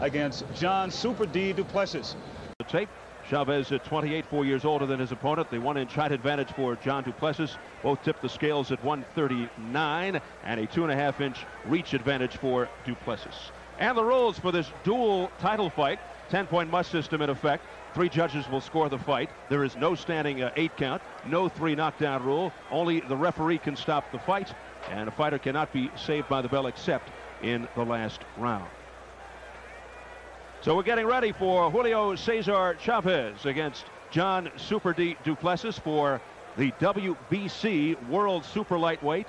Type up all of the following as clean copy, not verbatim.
against John Super D Duplessis. The tape. Chavez at 28, 4 years older than his opponent. The 1-inch height advantage for John Duplessis. Both tipped the scales at 139, and a 2.5-inch reach advantage for Duplessis. And the rules for this dual title fight: 10-point must system in effect. 3 judges will score the fight. There is no standing 8 count, no 3 knockdown rule. Only the referee can stop the fight, and a fighter cannot be saved by the bell except in the last round. So we're getting ready for Julio Cesar Chavez against John Super D Duplessis for the WBC World Super Lightweight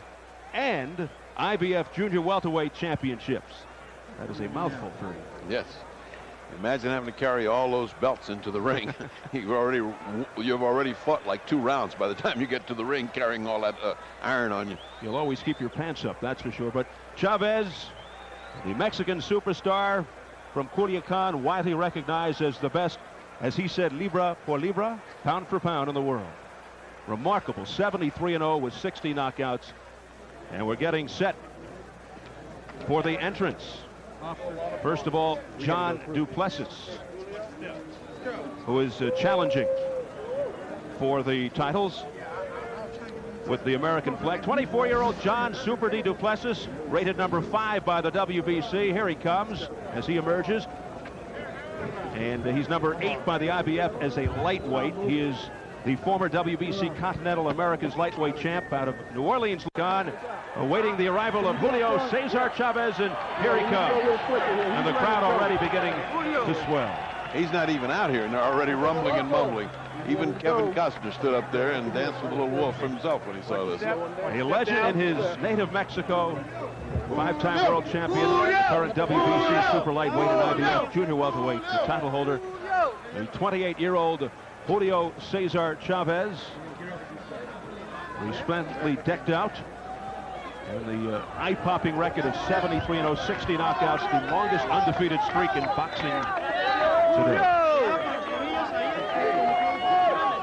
and IBF Junior Welterweight Championships. That is a mouthful for you. Yes. Imagine having to carry all those belts into the ring. You've already fought like 2 rounds by the time you get to the ring carrying all that iron on you. You'll always keep your pants up, that's for sure. But Chavez, the Mexican superstar from Culiacan, widely recognized as the best, as he said, libra por libra, pound for pound in the world. Remarkable, 73-0 with 60 knockouts. And we're getting set for the entrance. First of all, John Duplessis, who is challenging for the titles with the American flag. 24-year-old John Super D Duplessis, rated number 5 by the WBC. Here he comes as he emerges. And he's number 8 by the IBF as a lightweight. He is the former WBC Continental America's lightweight champ out of New Orleans, awaiting the arrival of Julio Cesar Chavez, and here he comes. And the crowd already beginning to swell. He's not even out here, and they're already rumbling and mumbling. Even Kevin Costner stood up there and danced with a little wolf himself when he saw this. A legend in his native Mexico, 5-time world champion, current WBC super lightweight and IBF junior welterweight title holder, the 28-year-old Julio Cesar Chavez, resplendently decked out, and the eye-popping record of 73-0, 60 knockouts, the longest undefeated streak in boxing today.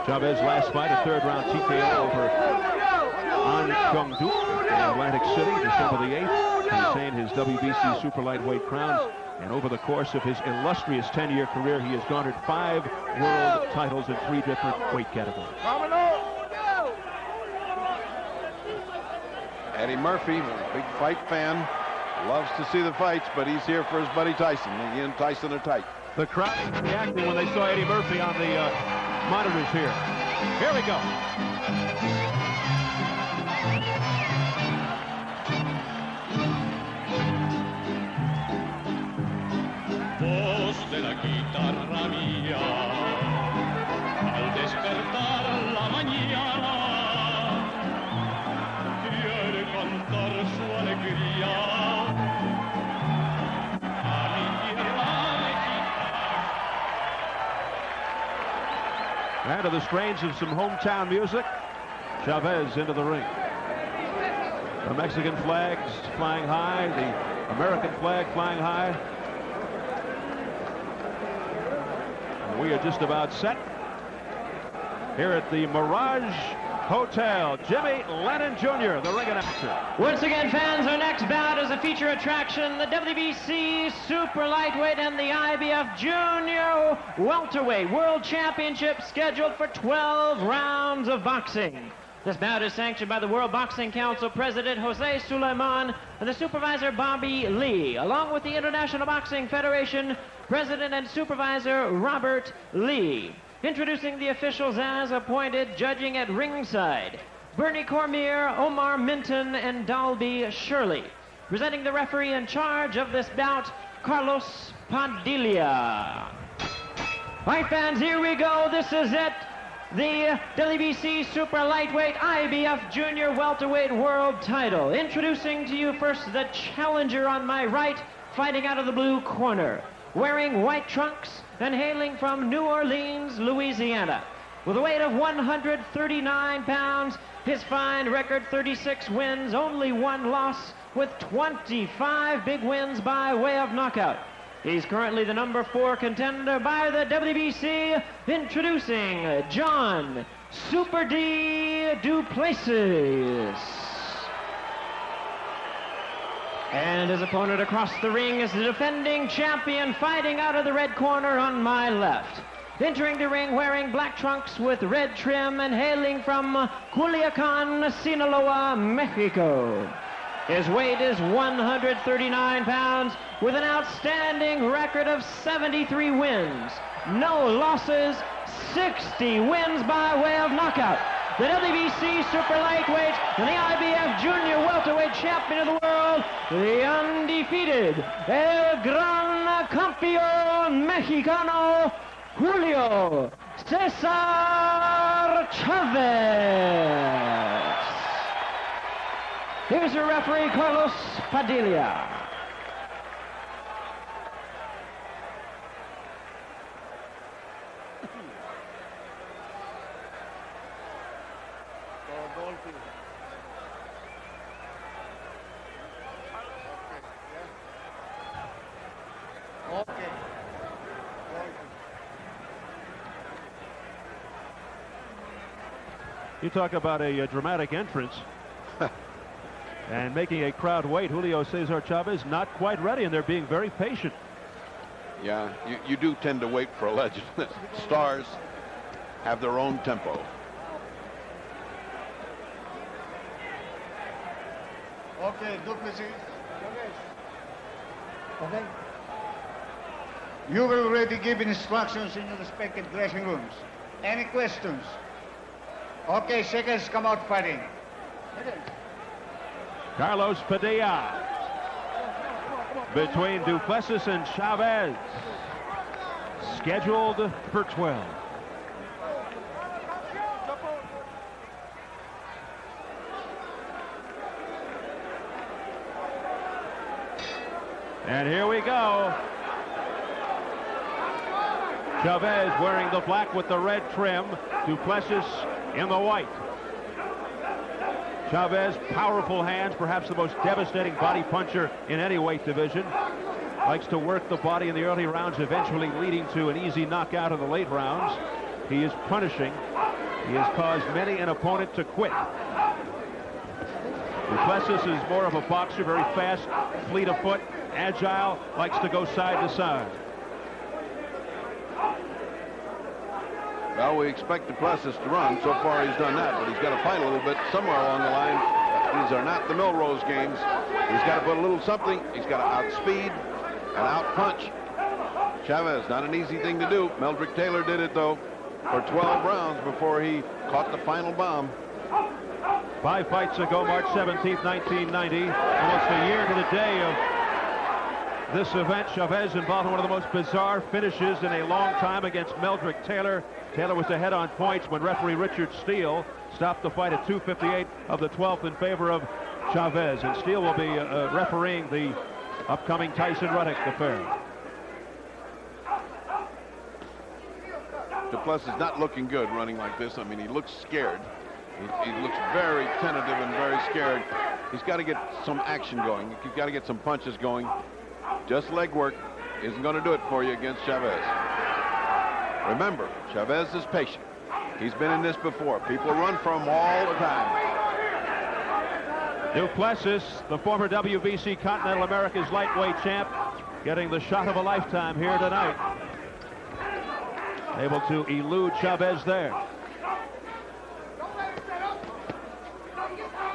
Chavez last fight, a 3rd-round TKO over An Chung Du in Atlantic City, December the 8th. He retained his WBC super lightweight crown, and over the course of his illustrious 10-year career, he has garnered 5 world titles in 3 different weight categories. Eddie Murphy, a big fight fan, loves to see the fights, but he's here for his buddy Tyson. He and Tyson are tight. The crowd reacting when they saw Eddie Murphy on the monitors here. Here we go. Voz de la guitarra mía, al despertar la mañana, quiere cantar su alegría. And to the strains of some hometown music, Chavez into the ring. The Mexican flags flying high, the American flag flying high. And we are just about set here at the Mirage Hotel. Jimmy Lennon Jr., the ring announcer. Once again, fans, our next bout is a feature attraction, the WBC Super Lightweight and the IBF Junior Welterweight World Championship, scheduled for 12 rounds of boxing. This bout is sanctioned by the World Boxing Council President Jose Sulaiman and the supervisor Bobby Lee, along with the International Boxing Federation President and Supervisor Robert Lee. Introducing the officials as appointed, judging at ringside, Bernie Cormier, Omar Minton, and Dalby Shirley. Presenting the referee in charge of this bout, Carlos Padilla. All right, fans, here we go. This is it. The WBC Super Lightweight IBF Junior Welterweight World Title. Introducing to you first the challenger on my right, fighting out of the blue corner, wearing white trunks and hailing from New Orleans, Louisiana. With a weight of 139 pounds, his fine record 36 wins, only 1 loss, with 25 big wins by way of knockout. He's currently the number 4 contender by the WBC, introducing John Super D Duplessis. And his opponent across the ring is the defending champion, fighting out of the red corner on my left. Entering the ring wearing black trunks with red trim and hailing from Culiacan, Sinaloa, Mexico. His weight is 139 pounds with an outstanding record of 73 wins, no losses, 60 wins by way of knockout. The WBC Super Lightweight and the IBF Junior Welterweight Champion of the world, the undefeated El Gran Campeón Mexicano, Julio Cesar Chavez. Here's your referee, Carlos Padilla. You talk about a dramatic entrance and making a crowd wait. Julio Cesar Chavez not quite ready, and they're being very patient. Yeah, you do tend to wait for a legend. Stars have their own tempo. Okay, Duplessis. Okay. You will already give instructions in your respective dressing rooms. Any questions? Okay, seconds come out fighting. Carlos Padilla between Duplessis and Chavez, scheduled for 12. And here we go. Chavez wearing the black with the red trim, Duplessis in the white. Chavez, powerful hands, perhaps the most devastating body puncher in any weight division. Likes to work the body in the early rounds, eventually leading to an easy knockout in the late rounds. He is punishing. He has caused many an opponent to quit. Duplessis is more of a boxer, very fast, fleet of foot, agile, likes to go side to side. Well, we expect Duplessis to run. So far, he's done that, but he's got to fight a little bit somewhere along the line. These are not the Milrose games. He's got to put a little something. He's got to outspeed and outpunch. Chavez, not an easy thing to do. Meldrick Taylor did it, though, for 12 rounds before he caught the final bomb. 5 fights ago, March 17th, 1990. Almost a year to the day of this event. Chavez involved in one of the most bizarre finishes in a long time against Meldrick Taylor. Taylor was ahead on points when referee Richard Steele stopped the fight at 2:58 of the 12th in favor of Chavez. And Steele will be refereeing the upcoming Tyson Ruddock affair. Duplessis not looking good running like this. I mean, he looks scared. He looks very tentative and very scared. He's got to get some action going. He's got to get some punches going. Just leg work isn't going to do it for you against Chavez. Remember, Chavez is patient. He's been in this before. People run from him all the time. Duplessis, the former WBC Continental America's lightweight champ, getting the shot of a lifetime here tonight. Able to elude Chavez there.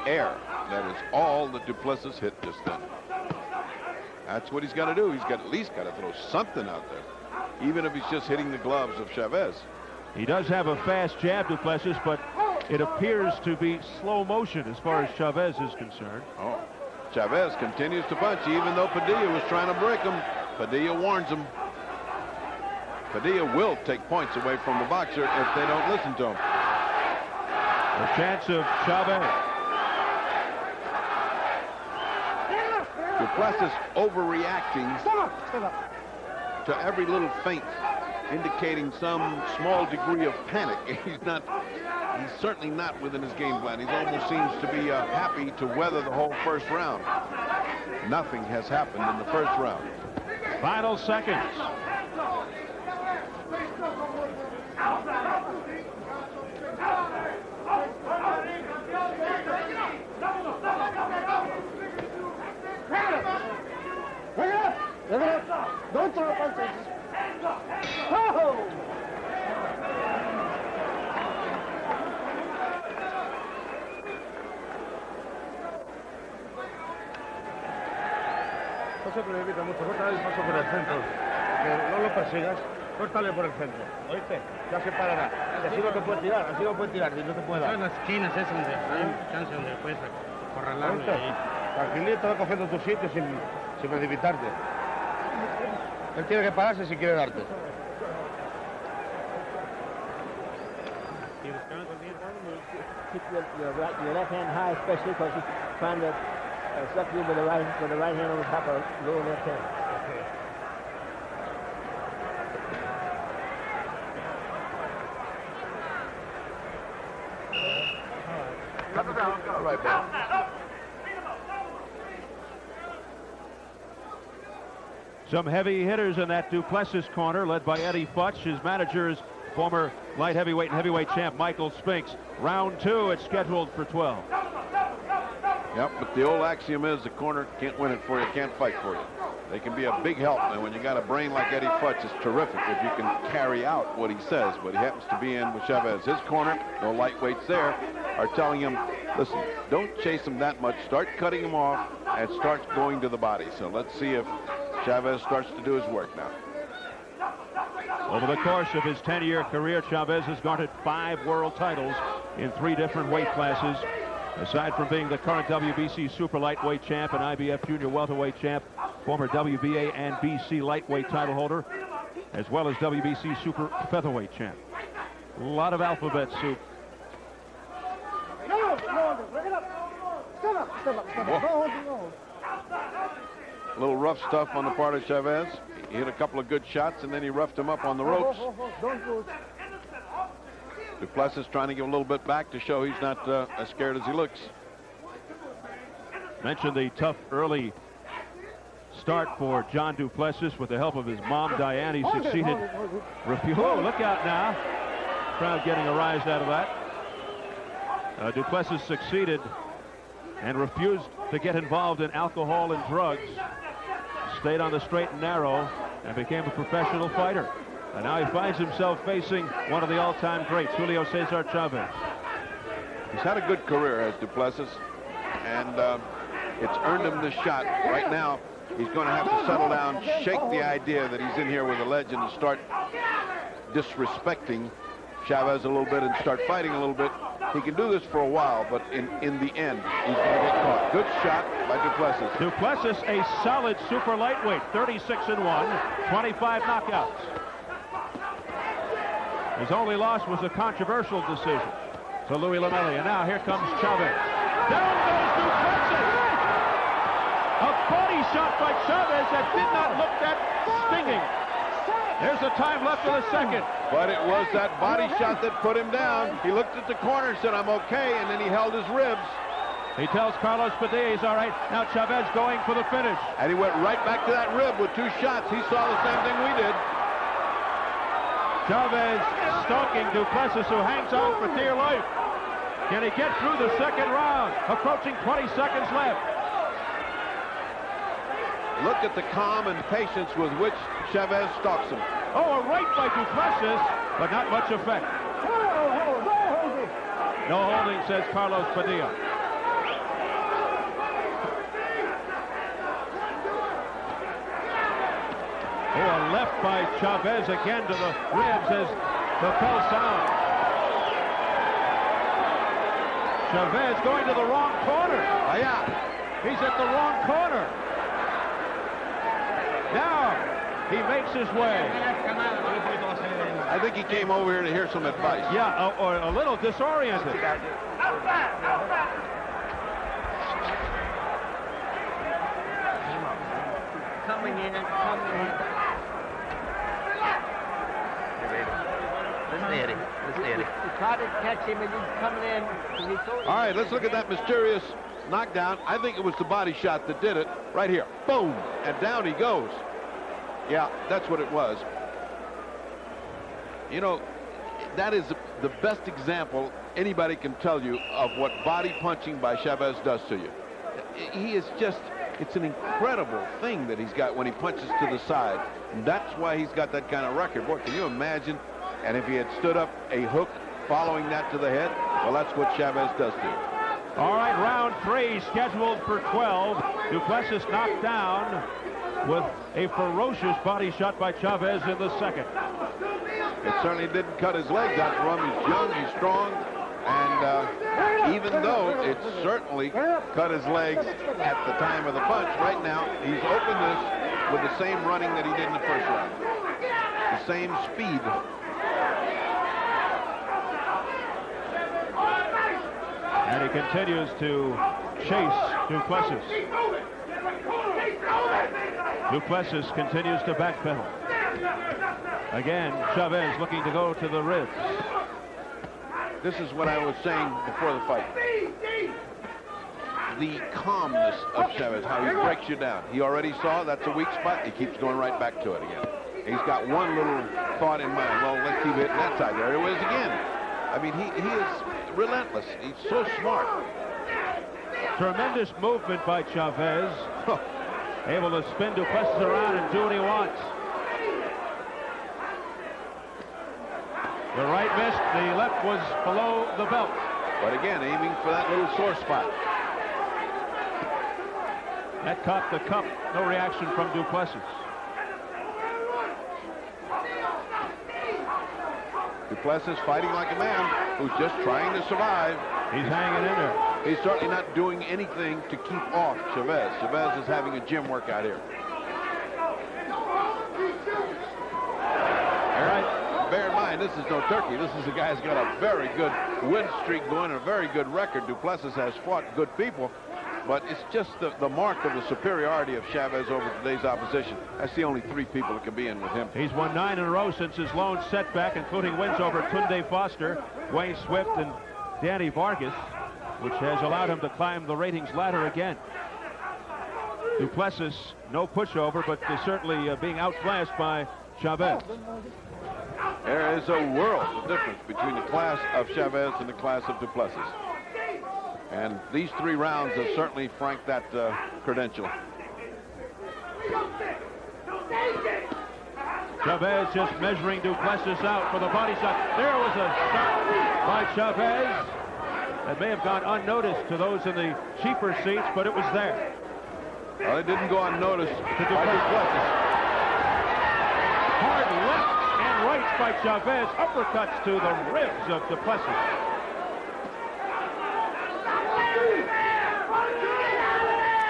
Air. That is all that Duplessis hit just then. That's what he's got to do. He's got at least got to throw something out there, even if he's just hitting the gloves of Chavez. He does have a fast jab, Duplessis, but it appears to be slow motion as far as Chavez is concerned. Oh, Chavez continues to punch, even though Padilla was trying to break him. Padilla warns him. Padilla will take points away from the boxer if they don't listen to him. The chance of Chavez. Duplessis overreacting to every little feint, indicating some small degree of panic. He's certainly not within his game plan. He almost seems to be happy to weather the whole first round. Nothing has happened in the first round. Final seconds. Don't throw punches. Oh! No se precipita mucho, corta el paso por el centro. Que no lo persigas, córtale por el centro. ¿Oíste? Ya se parará. Y así no te puede tirar, así no puede tirar, y no te puede dar. En las esquinas es donde hay chance donde puedes acorralarme ahí. Tranquilito, va cogiendo tu sitio sin precipitarte. Él tiene que pararse si quiere darte. Keep your left hand high, especially because he's trying to suck you with the right hand on the top of the lower left hand. Okay. All right, man. Some heavy hitters in that Duplessis corner, led by Eddie Futch. His manager is former light heavyweight and heavyweight champ Michael Spinks. Round 2, it's scheduled for 12. Yep, but the old axiom is the corner can't win it for you, can't fight for you. They can be a big help, and when you got a brain like Eddie Futch, it's terrific if you can carry out what he says. But he happens to be in with Chavez. His corner, no lightweights there, are telling him, listen, don't chase him that much. Start cutting him off and start going to the body. So let's see if Chavez starts to do his work now. Over the course of his 10-year career, Chavez has garnered 5 world titles in 3 different weight classes. Aside from being the current WBC super lightweight champ and IBF junior welterweight champ, former WBA and BC lightweight title holder, as well as WBC super featherweight champ. A lot of alphabet soup. A little rough stuff on the part of Chavez. He hit a couple of good shots, and then he roughed him up on the ropes. Duplessis trying to give a little bit back to show he's not as scared as he looks. Mentioned the tough early start for John Duplessis with the help of his mom, Diane. He succeeded. Oh, look out now. Crowd getting a rise out of that. Duplessis succeeded and refused to get involved in alcohol and drugs. Stayed on the straight and narrow and became a professional fighter. And now he finds himself facing one of the all-time greats, Julio Cesar Chavez. He's had a good career as Duplessis, and it's earned him this shot. Right now, he's going to have to settle down, shake the idea that he's in here with a legend, and start disrespecting Chavez a little bit and start fighting a little bit. He can do this for a while, but in the end, he's going to get caught. Good shot by Duplessis. Duplessis, a solid super lightweight, 36-1, 25 knockouts. His only loss was a controversial decision to Louis Lamelli. And now here comes Chavez. Down goes Duplessis. A body shot by Chavez that did not look that stinging. There's the time left of the second. But it was that body shot that put him down. He looked at the corner and said, I'm okay, and then he held his ribs. He tells Carlos Padilla he's all right. Now Chavez going for the finish. And he went right back to that rib with 2 shots. He saw the same thing we did. Chavez stalking Duplessis, who hangs on for dear life. Can he get through the second round? Approaching 20 seconds left. Look at the calm and patience with which Chavez stalks him. Oh, a right by Duplessis, but not much effect. No holding, says Carlos Padilla. Oh, a left by Chavez again to the ribs as the bell sounds. Chavez going to the wrong corner. Oh, yeah. He's at the wrong corner. Now he makes his way. I think he came over here to hear some advice. Yeah, or a little disoriented. Coming in and coming in. He tried to catch him and he's coming in. All right, let's look at that mysterious knockdown. I think it was the body shot that did it. Right here. Boom. And down he goes. Yeah, that's what it was. You know, that is the best example anybody can tell you of what body punching by Chavez does to you. He is just It's an incredible thing that he's got when he punches to the side. And that's why he's got that kind of record. Boy, can you imagine? And if he had stood up a hook following that to the head, well, that's what Chavez does to him. All right, round 3 scheduled for 12. Duplessis knocked down with a ferocious body shot by Chavez in the second. It certainly didn't cut his legs out for him. He's young, he's strong, and even though it certainly cut his legs at the time of the punch, right now he's opened this with the same running that he did in the first round. The same speed. And he continues to chase Duplessis. Duplessis continues to backpedal. Again, Chavez looking to go to the ribs. This is what I was saying before the fight. The calmness of Chavez, how he breaks you down. He already saw that's a weak spot. He keeps going right back to it again. He's got one little thought in mind. Well, let's keep hitting that side. There it is again. I mean, he is relentless. He's so smart. Tremendous movement by Chavez. Able to spin Duplessis around and do what he wants. The right missed. The left was below the belt. But again, aiming for that little sore spot. That caught the cup. No reaction from Duplessis. Duplessis fighting like a man who's just trying to survive. He's hanging in there. He's certainly not doing anything to keep off Chavez. Chavez is having a gym workout here. All right. Bear in mind, this is no turkey. This is a guy who's got a very good win streak going and a very good record. Duplessis has fought good people, but it's just the mark of the superiority of Chavez over today's opposition. That's the only 3 people that can be in with him. He's won 9 in a row since his lone setback, including wins over Tunde Foster, Wayne Swift, and Danny Vargas, which has allowed him to climb the ratings ladder again. Duplessis, no pushover, but certainly being outclassed by Chavez. There is a world of difference between the class of Chavez and the class of Duplessis. And these 3 rounds have certainly franked that credential. Chavez just measuring Duplessis out for the body shot. There was a shot by Chavez that may have gone unnoticed to those in the cheaper seats, but it was there. Well, it didn't go unnoticed to Duplessis. Hard left and right by Chavez. Uppercuts to the ribs of Duplessis.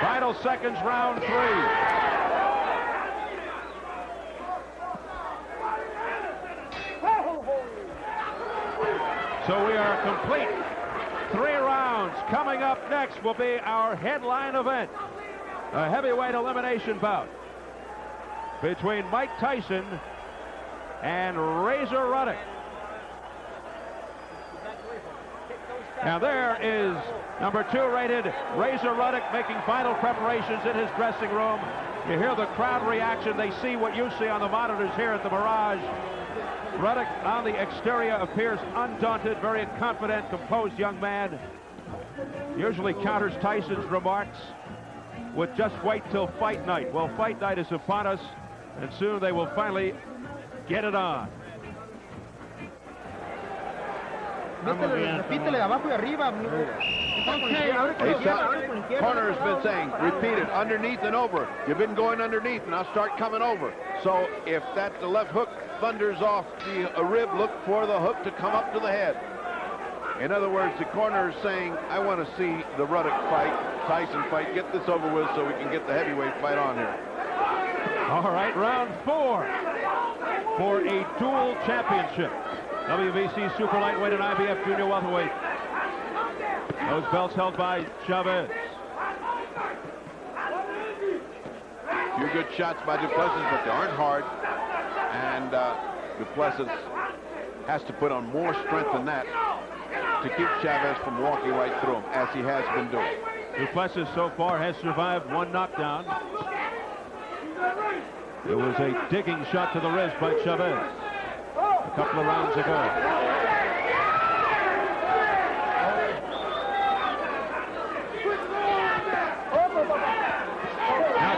Final seconds, round 3. So we are complete. 3 rounds. Coming up next will be our headline event. A heavyweight elimination bout between Mike Tyson and Razor Ruddock. Now there is number 2 rated Razor Ruddock making final preparations in his dressing room. You hear the crowd reaction. They see what you see on the monitors here at the Mirage. Ruddock on the exterior appears undaunted, very confident, composed young man. Usually counters Tyson's remarks with just wait till fight night. Well, fight night is upon us, and soon they will finally get it on. Repítele abajo y arriba. Corner has been saying, repeat it, underneath and over. You've been going underneath, now start coming over. So if the left hook thunders off the rib, look for the hook to come up to the head. In other words, the corner is saying, I want to see the Ruddock fight, Tyson fight, get this over with so we can get the heavyweight fight on here. All right, round 4 for a dual championship. WBC Super Lightweight and IBF Junior Welterweight. Those belts held by Chavez. A few good shots by Duplessis, but they aren't hard. And Duplessis has to put on more strength than that to keep Chavez from walking right through him, as he has been doing. Duplessis so far has survived 1 knockdown. It was a digging shot to the wrist by Chavez a couple of rounds ago.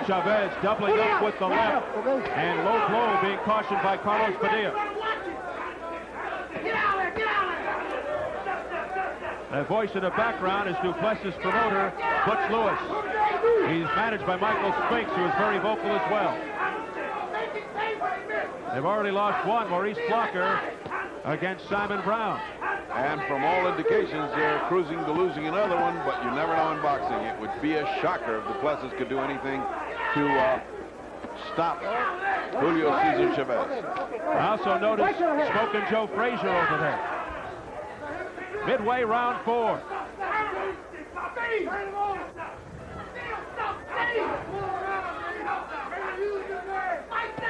Chavez doubling up with the left, and low blow being cautioned by Carlos Padilla. The voice in the background is Duplessis promoter, Butch Lewis. He's managed by Michael Spinks, who is very vocal as well. They've already lost one, Maurice Blocker, against Simon Brown. And from all indications, they're cruising to losing another one, but you never know in boxing. It would be a shocker if Duplessis could do anything to stop Julio Cesar Chavez. I also noticed Smoking Joe Frazier over there. Midway, round 4.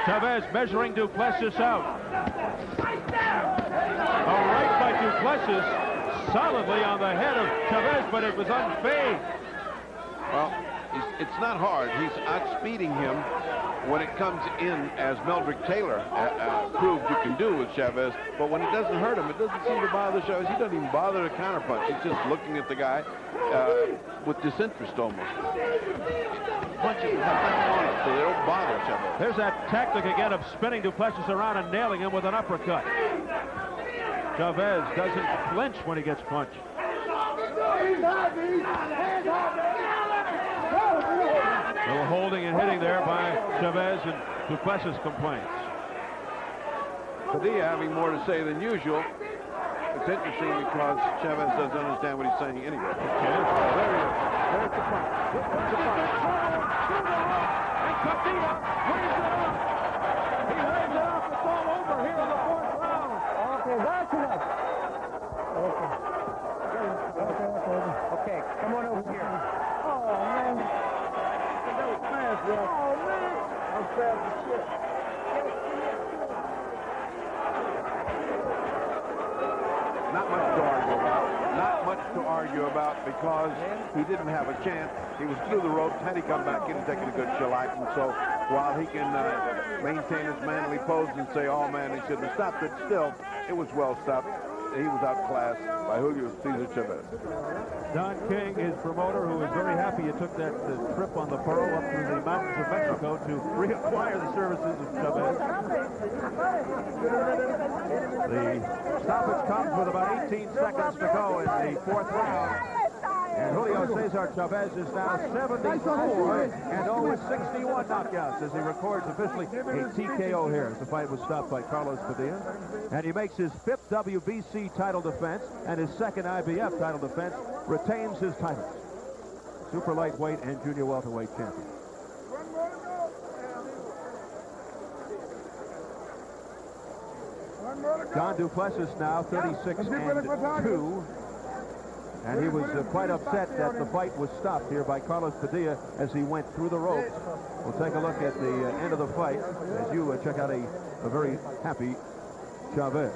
Chavez measuring Duplessis out. A right by Duplessis solidly on the head of Chavez, but it was unfazed. Well, it's not hard. He's outspeeding him when it comes in, as Meldrick Taylor proved you can do with Chavez. But when it doesn't hurt him, it doesn't seem to bother Chavez. He doesn't even bother to counterpunch. He's just looking at the guy with disinterest almost. Punches have nothing on it, so they don't bother Chavez. There's that tactic again of spinning Duplessis around and nailing him with an uppercut. Chavez doesn't flinch when he gets punched. A little holding and hitting there by Chavez, and Duplessis complains. Padilla having more to say than usual. It's interesting because Chavez doesn't understand what he's saying anyway. There he is. There's the punch. There's the punch. And Padilla brings it up. He waves it off. It's all over here in the 4th round. Okay, that's enough. Okay, come on over here. Oh, man. That was fast, bro. Oh, man. I'm fast as shit. Not much to argue about. Not much to argue about because he didn't have a chance. He was through the ropes. Had he come back, he'd have taken a good shellac. And so while he can maintain his manly pose and say, oh, man, he shouldn't have stopped it, still, it was well stopped. He was outclassed by Julio Cesar Chavez. Don King, his promoter, who is very happy he took that trip on the Pearl up through the mountains of Mexico to reacquire the services of Chavez. The stoppage comes with about 18 seconds to go in the 4th round. And Julio Cesar Chavez is now 74 and 0-61 knockouts as he records officially a TKO here as the fight was stopped by Carlos Padilla. And he makes his 5th WBC title defense and his 2nd IBF title defense, retains his titles. Super lightweight and junior welterweight champion. John Duplessis now 36-2. And he was quite upset that the fight was stopped here by Carlos Padilla as he went through the ropes. We'll take a look at the end of the fight as you check out a very happy Chavez.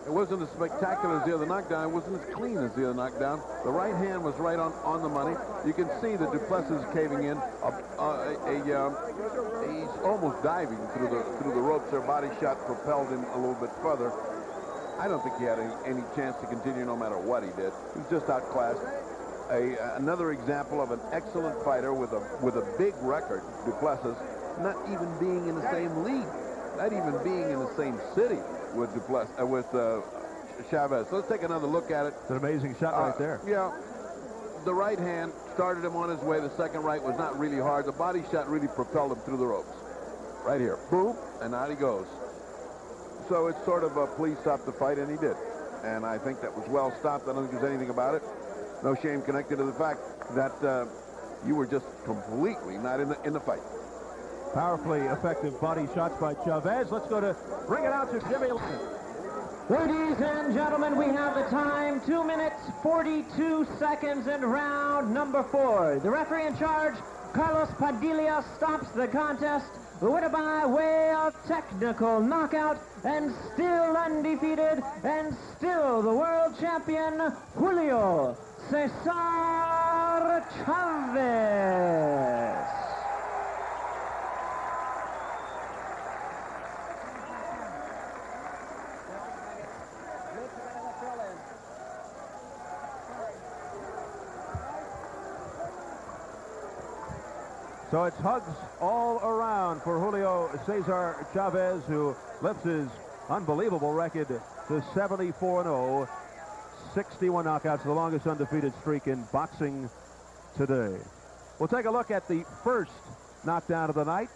It wasn't as spectacular as the other knockdown. It wasn't as clean as the other knockdown. The right hand was right on the money. You can see that Duplessis is caving in. He's almost diving through the ropes. Their body shot propelled him a little bit further. I don't think he had any chance to continue no matter what he did. He was just outclassed. Another example of an excellent fighter with a big record, Duplessis, not even being in the same league, not even being in the same city with Chavez. So let's take another look at it. It's an amazing shot right there. Yeah. The right hand started him on his way. The second right was not really hard. The body shot really propelled him through the ropes. Right here. Boom. And out he goes. So it's sort of a please stop the fight, and he did. And I think that was well stopped. I don't think there's anything about it. No shame connected to the fact that you were just completely not in the fight. Powerfully effective body shots by Chavez. Let's go to bring it out to Jimmy. Ladies and gentlemen, we have the time, 2 minutes, 42 seconds in round number 4. The referee in charge, Carlos Padilla, stops the contest. The winner by way of technical knockout, and still undefeated, and still the world champion, Julio Cesar Chavez. So it's hugs all around for Julio Cesar Chavez, who lifts his unbelievable record to 74-0. 61 knockouts, the longest undefeated streak in boxing today. We'll take a look at the first knockdown of the night.